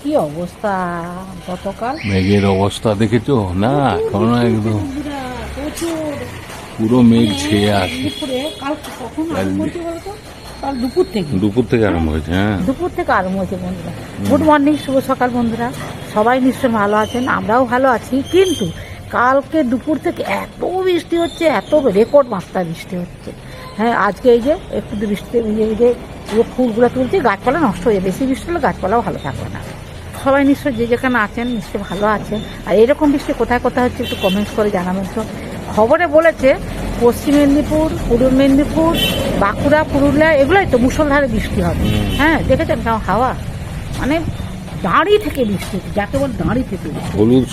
কি অবস্থা গতকাল মেঘের অবস্থা দেখেছো না? এখন একদম প্রচুর পুরো মেঘ ছেয়ে আছে। দুপুরে কাল কখন আরম্ভ হয়েছে বলতো? কাল দুপুর থেকে আরম্ভ হয়েছে। হ্যাঁ, দুপুর থেকে আরম্ভ হয়েছে বন্ধুরা। গুড মর্নিং, শুভ সকাল বন্ধুরা। সবাই নিশ্চয় ভালো আছেন, আমরাও ভালো আছি। কিন্তু কালকে দুপুর থেকে এত বৃষ্টি হচ্ছে, এত রেকর্ড মাত্রায় বৃষ্টি হচ্ছে। হ্যাঁ, আজকে এই যে একটু বৃষ্টি, এই যে পুরো ফুলগুলো তুলছি, গাছপালা নষ্ট হয়ে যায়। বেশি বৃষ্টি হলে গাছপালাও ভালো থাকবে না। সবাই নিশ্চয় যে যেখানে আছেন নিশ্চয়ই ভালো আছেন। আর এরকম বৃষ্টি কোথায় কোথায় হচ্ছে একটু কমেন্টস করে জানাবেন তো। খবরে বলেছে পশ্চিম মেদিনীপুর, পূর্ব মেদিনীপুর, বাঁকুড়া, পুরুলিয়া এগুলোই তো মুষলধারে বৃষ্টি হবে। হ্যাঁ, দেখেছেন কেমন হাওয়া, মানে দাঁড়িয়ে থেকে বৃষ্টি, যাকে বল দাঁড়িয়ে থেকে বৃষ্টি। হলুদ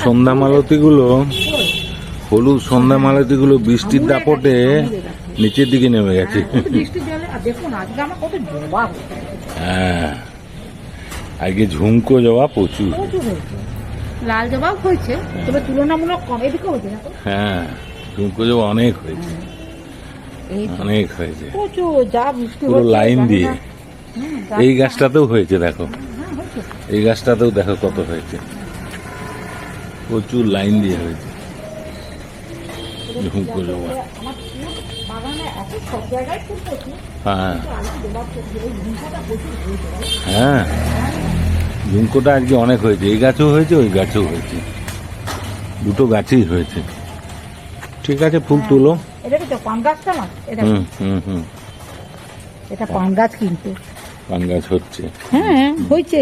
সন্ধ্যা মালতীগুলো বৃষ্টির দাপটে নিচের দিকে নেমে গেছে। বৃষ্টির জলে আর দেখুন আজকে আমার কত জবা হয়েছে। হ্যাঁ, আজকে ঝুমকো জবা প্রচুর। প্রচুর হয়েছে, লাল জবাও হয়েছে, তবে তুলনামূলক কম। এদিকে হয়েছে না তো? হ্যাঁ, ঝুমকো জবা অনেক হয়েছে, এই অনেক হয়েছে প্রচুর যা বৃষ্টি পুরো হচ্ছে, লাইন জানি দিয়ে। না। এই গাছটাতেও হয়েছে, দেখো হয়েছে। এই গাছটাতেও দেখো কত হয়েছে, প্রচুর লাইন দিয়ে হয়েছে ঝুমকো জবা। আমার ফুল বাগানে এত সব জায়গায় ফুল প্রচুর, হ্যাঁ কিন্তু আজকে জবা প্রচুর, এই ঝুমকোটা প্রচুর হয়েছে। হ্যাঁ, ঝুমকোটা আজকে অনেক হয়েছে। এই গাছেও হয়েছে, ওই গাছেও হয়েছে, দুটো গাছেই হয়েছে। ঠিক আছে, ফুল তুলো। এটা কি তো পান গাছটা না? এটা হুম হুম হুম এটা পান গাছ কিন্তু। পান গাছ হচ্ছে। হ্যাঁ হয়েছে।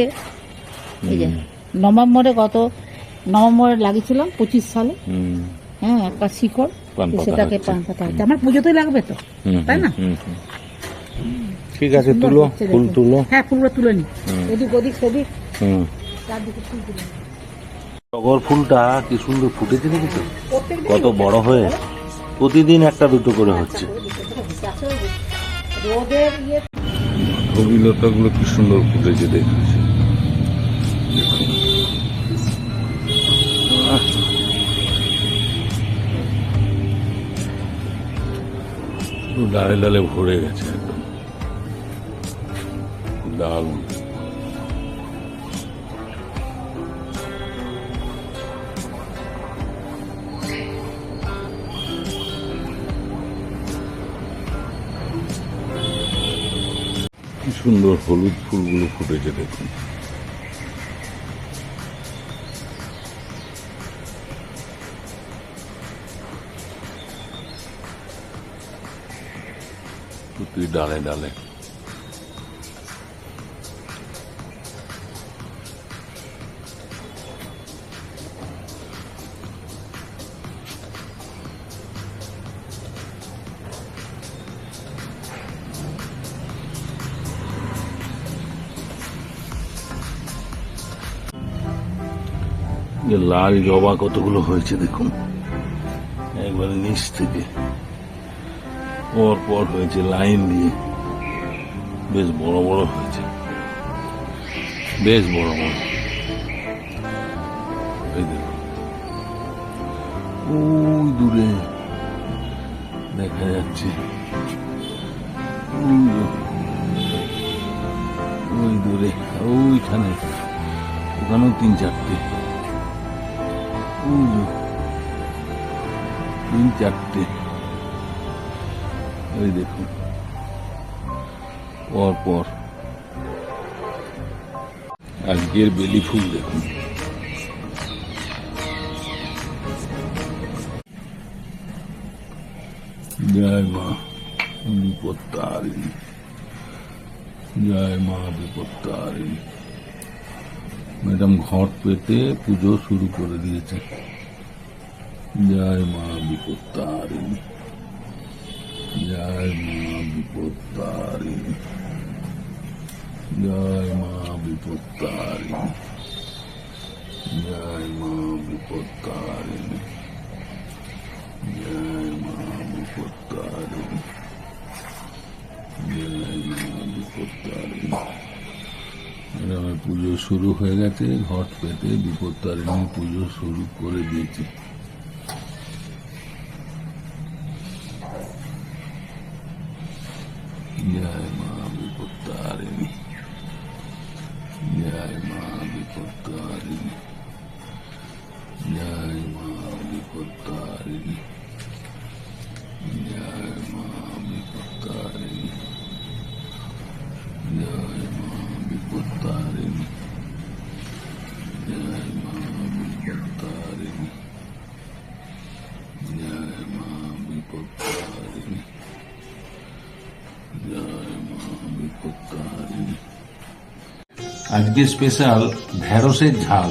এই যে নভেম্বরে লাগিয়েছিলাম 25 সালে। হুম, হ্যাঁ, একটা শিকড়, পান পাতা সেটাকে হচ্ছে। পান পাতা হচ্ছে। আমার পুজোতেই লাগবে তো, হুম, তাই না? হুম, হুম। ঠিক আছে, সুন্দর তুলো, হচ্ছে ফুল দেখুন। তুলো। হ্যাঁ, ফুলগুলো তুলে নি, হুম। এদিক ওদিক সেদিক হুম, চারদিকে ফুল তুলে নি। টগর ফুলটা কি সুন্দর ফুটেছে দেখেছো? প্রত্যেকদিন কত বড় হয়ে প্রতিদিন একটা দুটো করে হচ্ছে। রোদের ইয়ে কবিলতাগুলো কি সুন্দর ফুটেছে দেখেছি, দেখুন। ডালে ডালে ভরে গেছে একদম, দারুণ। কি সুন্দর হলুদ ফুলগুলো ফুটেছে দেখুন। প্রতি ডালে ডালে যে লাল জবা কতগুলো হয়েছে দেখুন, একবারে নিচ থেকে পর পর হয়েছে লাইন দিয়ে, বেশ বড় বড় হয়েছে, বেশ বড় বড়। এই দেখুন, ওই দূরে দেখা যাচ্ছে, ওই দূরে, ওইখানে, ওখানেও 3-4টে, 3-4টে। ওই দেখুন পর পর। আজকের বেলি ফুল দেখুন, জয় মা বিপত্তারিণী, জয় মা বিপত্তারিণী। ম্যাডাম ঘট পেতে পুজো শুরু করে দিয়েছে। জয় মা বিপত্তারিণী, জয় মা বিপত্তারিণী, জয় মা বিপত্তারিণী, জয় মা বিপত্তারিণী, জয় মা বিপত্তারিণী, জয় মা বিপত্তারিণী। এরকম পুজো শুরু হয়ে গেছে, ঘট পেতে বিপত্তারিণী পুজো শুরু করে দিয়েছে। জয় মা বিপত্তারিণী, জয় মা বিপত্তারিণী। আজকে স্পেশাল ঢেঁড়সের ঝাল।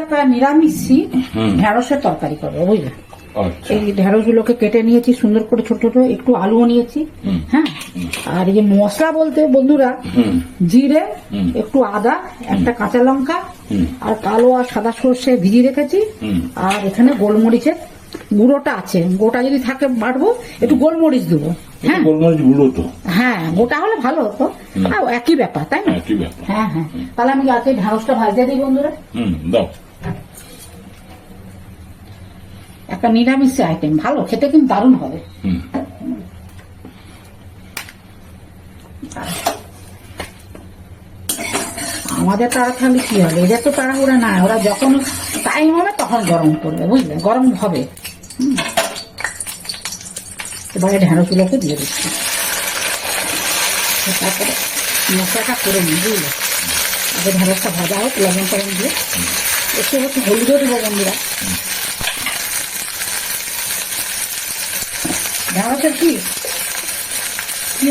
একটা নিরামিষই হুম। ঢেঁড়সের তরকারি করবো বুঝলে। আচ্ছা। এই ঢেঁড়স গুলোকে কেটে নিয়েছি সুন্দর করে, ছোট ছোট, একটু আলুও নিয়েছি। হুম। হ্যাঁ, আর এই যে মশলা বলতে বন্ধুরা, হুম। জিরে, হুম। একটু আদা, একটা কাঁচা লঙ্কা, হুম। আর কালো আর সাদা সর্ষে ভিজিয়ে রেখেছি। হুম। আর এখানে গোলমরিচের গুঁড়োটা আছে, গোটা যদি থাকে বাড়বো, একটু গোলমরিচ দেবো। হ্যাঁ গোলমরিচ গুঁড়ো তো? হ্যাঁ, গোটা হলে ভালো হতো। আর একই ব্যাপার, তাই না? একই ব্যাপার। হ্যাঁ হ্যাঁ, তাহলে আমি আজকে ঢেঁড়সটা ভাজতে দিই বন্ধুরা। দাও। একটা নিরামিষ আইটেম, ভালো খেতে, কিন্তু দারুণ হবে। হুম। আমাদের তাড়াতাড়ি কি হবে, এদের তো তাড়াহুড়া না, ওরা যখন টাইম হবে তখন গরম করবে বুঝলে, গরম হবে। এবারে ঢেঁড়সগুলোকে দিয়ে দিচ্ছি, তারপরে মশলাটা করে নিই বুঝলে। আগে ঢেঁড়সটা ভাজা হোক লবণ টবণ দিয়ে, একটু একটু হলুদও দেবো বন্ধুরা। ঢেঁড়সের কি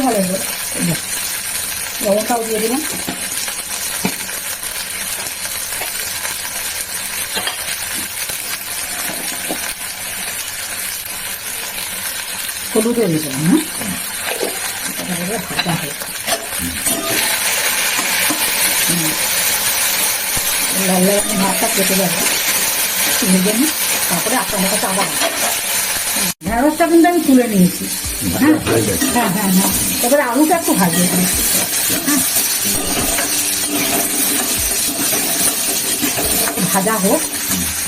হলে লবণটাও দিয়ে দিলাম। হলুদও দিয়ে দিলাম। হ্যাঁ, ভাজা হোক, লাল লাল ভাতটা কেটে যাবে, ভেজে নিই, তারপরে আপনার কাছে আবার ঢেঁড়সটা কিন্তু আমি তুলে নিয়েছি। হ্যাঁ হ্যাঁ হ্যাঁ হ্যাঁ, এবারে আলুটা একটু ভাজিয়ে দিই। হ্যাঁ, ভাজা হোক,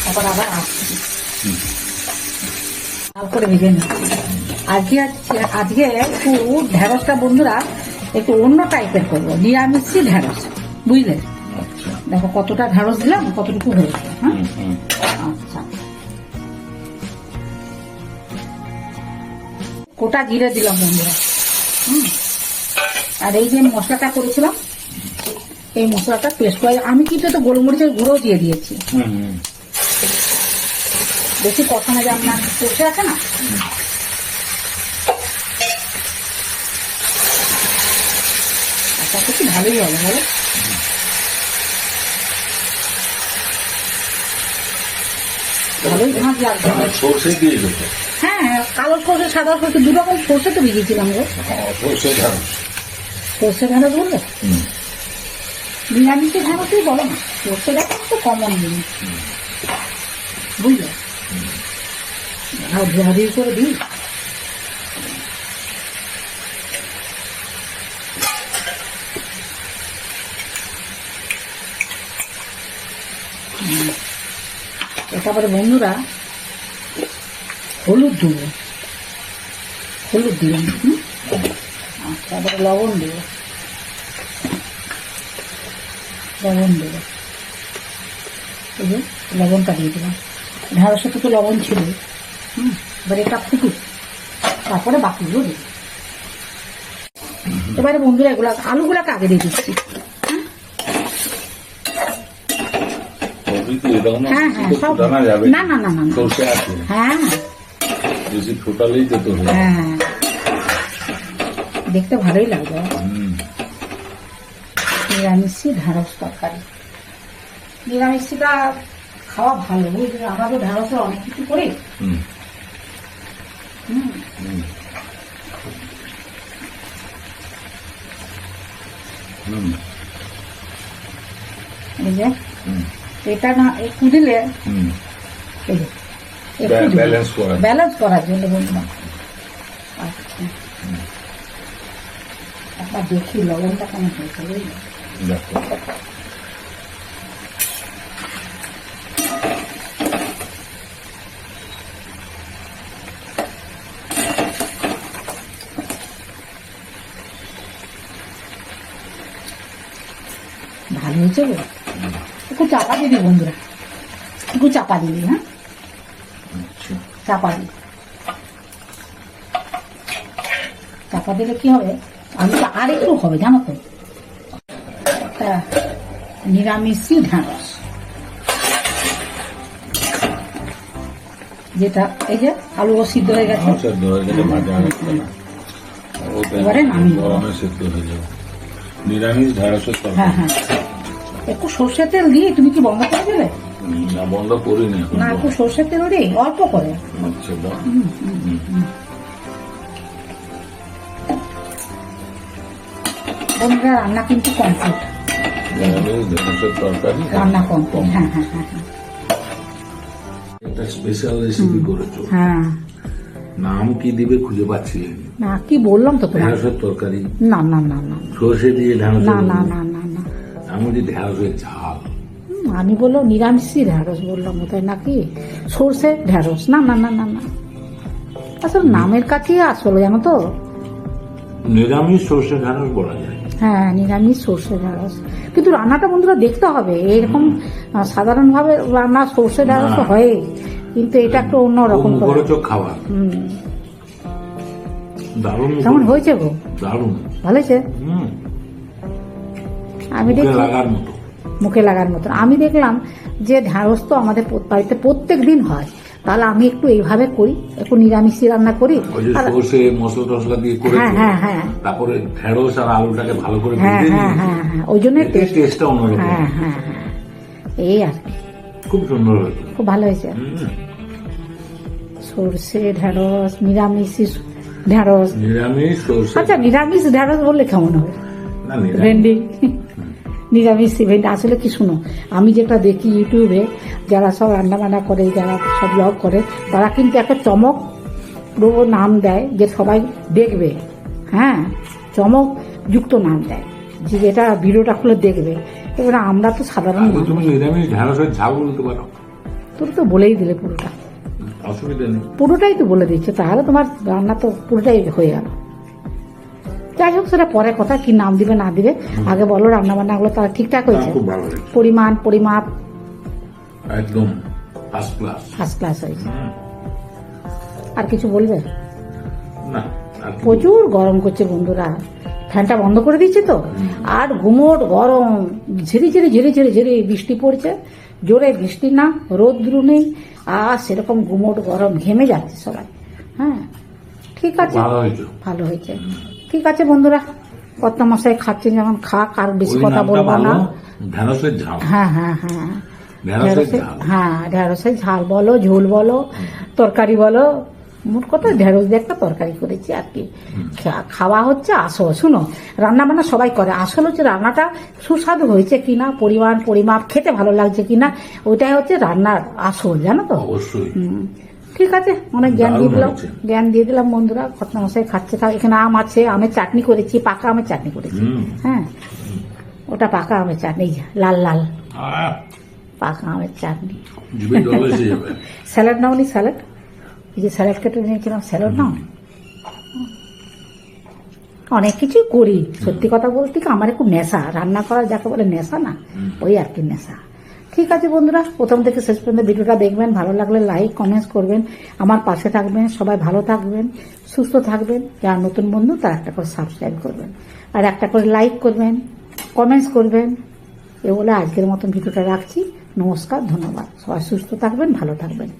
তারপর আবার আসছি, লাল করে ভেজে নিই। আজকে একটু ঢেঁড়সটা বন্ধুরা একটু অন্য টাইপের করবো, নিরামিষই ঢেঁড়স বুঝলে। দেখো কতটা ঢেঁড়স দিলাম, কতটুকু হয়েছে। হ্যাঁ, আচ্ছা, গোটা জিরে দিলাম বন্ধুরা। আর এই যে মশলাটা করেছিলাম, এই মশলাটা পেস্ট করে আমি কিন্তু তো গোলমরিচের গুঁড়ো দিয়ে দিয়েছি। বেশি কষানো যাবে না, কষে আছে না। আচ্ছা, কিছু ভালোই হবে বলো। ভালোই ঝাঁঝ লাগবে। সর্ষে দিয়ে দেবো? হ্যাঁ, কালো সর্ষে সাদা সর্ষে দু রকম সর্ষে তো ভিজিয়েছিলাম গো। সর্ষে ঢেঁড়স। সর্ষে ঢেঁড়স বললে নিরামিষের ঢেঁড়সই বলো না, সর্ষে ঢেঁড়স তো কমন জিনিস বুঝলে। আর ধোয়াধুয়ি করে দিই। তারপরে বন্ধুরা হলুদ দেবো, হলুদ দিলাম। তারপরে লবণ দেবো, লবণ দেবো, এই যে লবণটা দিয়ে দিলাম। ঢেঁড়সে তো লবণ ছিল। এবার এটা ফুটুক, তারপরে বাকিগুলো দেবো। এবারে বন্ধুরা এগুলো আলুগুলাকে আগে দিয়ে দিচ্ছি। হ্যাঁ হ্যাঁ, সব না না না না, হ্যাঁ বেশি ফোটালেই তো তো। হ্যাঁ, দেখতে ভালোই লাগবে। নিরামিষি ঢেঁড়স তরকারি, নিরামিষিটা খাওয়া ভালো বুঝলি। আমরা তো ঢেঁড়সে অনেক কিছু করি। এই যে এটা না একটু দিলে ব্যালেন্স করার জন্য বন্ধুরা। আচ্ছা, আপনার দেখি লবণটা কেমন হয়েছে বুঝলি। ভালো হয়েছে গো, একটু চাপা দিবি বন্ধুরা, একটু চাপা দিবি। হ্যাঁ, চাপা দিবি, চাপা দিলে কি হবে, আলুটা আর একটু হবে জানো তো। নিরামিষই ঢেঁড়স যেটা এই যে আলু সিদ্ধ হয়ে গেছে, সেদ্ধ হয়ে গেলে ভাজা হচ্ছে না, ওটা এবারে নামিয়ে দেবো। গরমে সেদ্ধ হয়ে যাবে। নিরামিষ ঢেঁড়সের হ্যাঁ তরকারি। হ্যাঁ, একটু সর্ষের তেল দিয়ে তুমি কি বন্ধ করে দেবে? না, বন্ধ করিনি এখন। না, একটু সর্ষের তেল দিয়ে অল্প করে। আচ্ছা, দাও। বন্ধুরা রান্না কিন্তু কমপ্লিট, নিরামিষ ঢেঁড়সের তরকারি রান্না কমপ্লিট। হ্যাঁ হ্যাঁ হ্যাঁ হ্যাঁ একটা স্পেশাল রেসিপি করেছো, হ্যাঁ। নাম কি দিবে খুঁজে পাচ্ছি না। না, কি বললাম তো তোমার? ঢেঁড়সের তরকারি, না না না না সর্ষে দিয়ে ঢেঁড়স, না না না না না, আমি বলছি ঢেঁড়সের ঝাল। আমি বললাম নিরামিষই ঢ্যাঁড়স বললাম, ওটাই নাকি সর্ষে ঢ্যাঁড়স? না না না না না, আসলে নামের কাছেই আসলে, জানো তো। নিরামিষ সর্ষে ঢেঁড়স বলা যায়। হ্যাঁ, নিরামিষ সর্ষে ঢ্যাঁড়স, কিন্তু রান্নাটা বন্ধুরা দেখতে হবে। এরকম সাধারণভাবে রান্না সর্ষে ঢ্যাঁড়স না। হয়, কিন্তু এটা একটু অন্যরকম করে। মুখরোচক খাবার, হুম, দারুণ কেমন হয়েছে গো? দারুণ। ভালো হয়েছে? আমি মুখে দেখি লাগার মতো। মুখে লাগার মতন। আমি দেখলাম যে ঢ্যাঁড়স তো আমাদের বাড়িতে প্রত্যেক দিন হয়, তাহলে আমি একটু এইভাবে করি, একটু নিরামিষই রান্না করি। ওই যে আর সর্ষে মশলা টসলা দিয়ে করে, হ্যাঁ হ্যাঁ হ্যাঁ তারপরে ঢেঁড়স আর আলুটাকে ভালো করে হ্যাঁ ভেজে হ্যাঁ নিই। হ্যাঁ হ্যাঁ, ওই জন্য এতে টেস্টটা অন্যরকম। হ্যাঁ হ্যাঁ হ্যাঁ, এই আর কি। খুব সুন্দর হয়েছে। খুব ভালো হয়েছে। সর্ষে ঢ্যাঁড়স, নিরামিষ ঢ্যাঁড়স। নিরামিষ সর্ষে, আচ্ছা, নিরামিষ ঢ্যাঁড়স বললে কেমন হবে? না নিরামিষ। ভেন্ডি, নিরামিষ ভেন্ডি। আসলে কি শুনো, আমি যেটা দেখি ইউটিউবে যারা সব রান্না বান্না করে, যারা সব ব্লগ করে, তারা কিন্তু একটা চমক পুরো নাম দেয় যে সবাই দেখবে। হ্যাঁ, চমক যুক্ত নাম দেয় যে যেটা ভিডিওটা খুলে দেখবে। এবার আমরা তো সাধারণ আগে মানুষ। তুমি নিরামিষ ঢেঁড়সের ঝাল বলতে পারো, তোর তো বলেই দিলে পুরোটা, অসুবিধা নেই। পুরোটাই তো বলে দিচ্ছে, তাহলে তোমার রান্না তো পুরোটাই হয়ে গেল। যাই হোক, সেটা পরে কথা, কি নাম দিবে না দিবে, আগে বলো রান্না বান্নাগুলো তারা ঠিকঠাক হয়েছে? খুব ভালো হয়েছে, পরিমাণ পরিমাপ একদম ফার্স্ট ক্লাস। ফার্স্ট ক্লাস হয়েছে। আর কিছু বলবে? না, আর কি? প্রচুর গরম করছে বন্ধুরা, ফ্যানটা বন্ধ করে দিচ্ছে তো, আর গুমোট গরম, ঝিরি ঝিরি ঝিরি ঝিরি ঝিরি বৃষ্টি পড়ছে, জোরে বৃষ্টি না, রোদ্রু নেই, আর সেরকম গুমোট গরম, ঘেমে যাচ্ছে সবাই। হ্যাঁ, ঠিক আছে, ভালো হয়েছে। ভালো হয়েছে। ঠিক আছে বন্ধুরা, কর্তা মশাই খাচ্ছেন যখন খাক, আর বেশি ওই কথা নামটা বলবো ভালো, না। ঢেঁড়সের ঝাল। হ্যাঁ হ্যাঁ হ্যাঁ, ঢেঁড়সের ঝাল। হ্যাঁ, ঢেঁড়সের ঝাল বলো, ঝোল বলো, তরকারি বলো, মোট কথা ঢেঁড়স দিয়ে একটা তরকারি করেছি আর কি। খাওয়া হচ্ছে আসল। শুনো, রান্না বান্না সবাই করে, আসল হচ্ছে রান্নাটা সুস্বাদু হয়েছে কিনা, পরিমাণ পরিমাপ, খেতে ভালো লাগছে কিনা, ওইটাই হচ্ছে রান্নার আসল, জানো তো। অবশ্যই। ঠিক আছে, অনেক জ্ঞান দিয়ে দারুণ দিলাম, হয়েছে। জ্ঞান দিয়ে দিলাম বন্ধুরা। কর্তা মশাই খাচ্ছে, থাক। এখানে আম আছে, আমের চাটনি করেছি, পাকা আমের চাটনি করেছি। হ্যাঁ, ওটা পাকা আমের চাটনি, এই যে লাল লাল আহ, পাকা আমের চাটনি। জিভে জল এসে যাবে। স্যালাড নাও নি, স্যালাড, এই যে স্যালাড কেটে নিয়েছিলাম, স্যালাড নাও। অনেক কিছুই করি, সত্যি কথা বলতে কি, আমার একটু নেশা, রান্না করা যাকে বলে নেশা না, ওই আর কি নেশা। ঠিক আছে বন্ধুরা, প্রথম থেকে শেষ পর্যন্ত ভিডিওটা দেখবেন, ভালো লাগলে লাইক কমেন্টস করবেন, আমার পাশে থাকবেন, সবাই ভালো থাকবেন, সুস্থ থাকবেন। যারা নতুন বন্ধু তারা একটা করে সাবস্ক্রাইব করবেন, আর একটা করে লাইক করবেন, কমেন্টস করবেন। এ বলে আজকের মতন ভিডিওটা রাখছি। নমস্কার, ধন্যবাদ। সবাই সুস্থ থাকবেন, ভালো থাকবেন।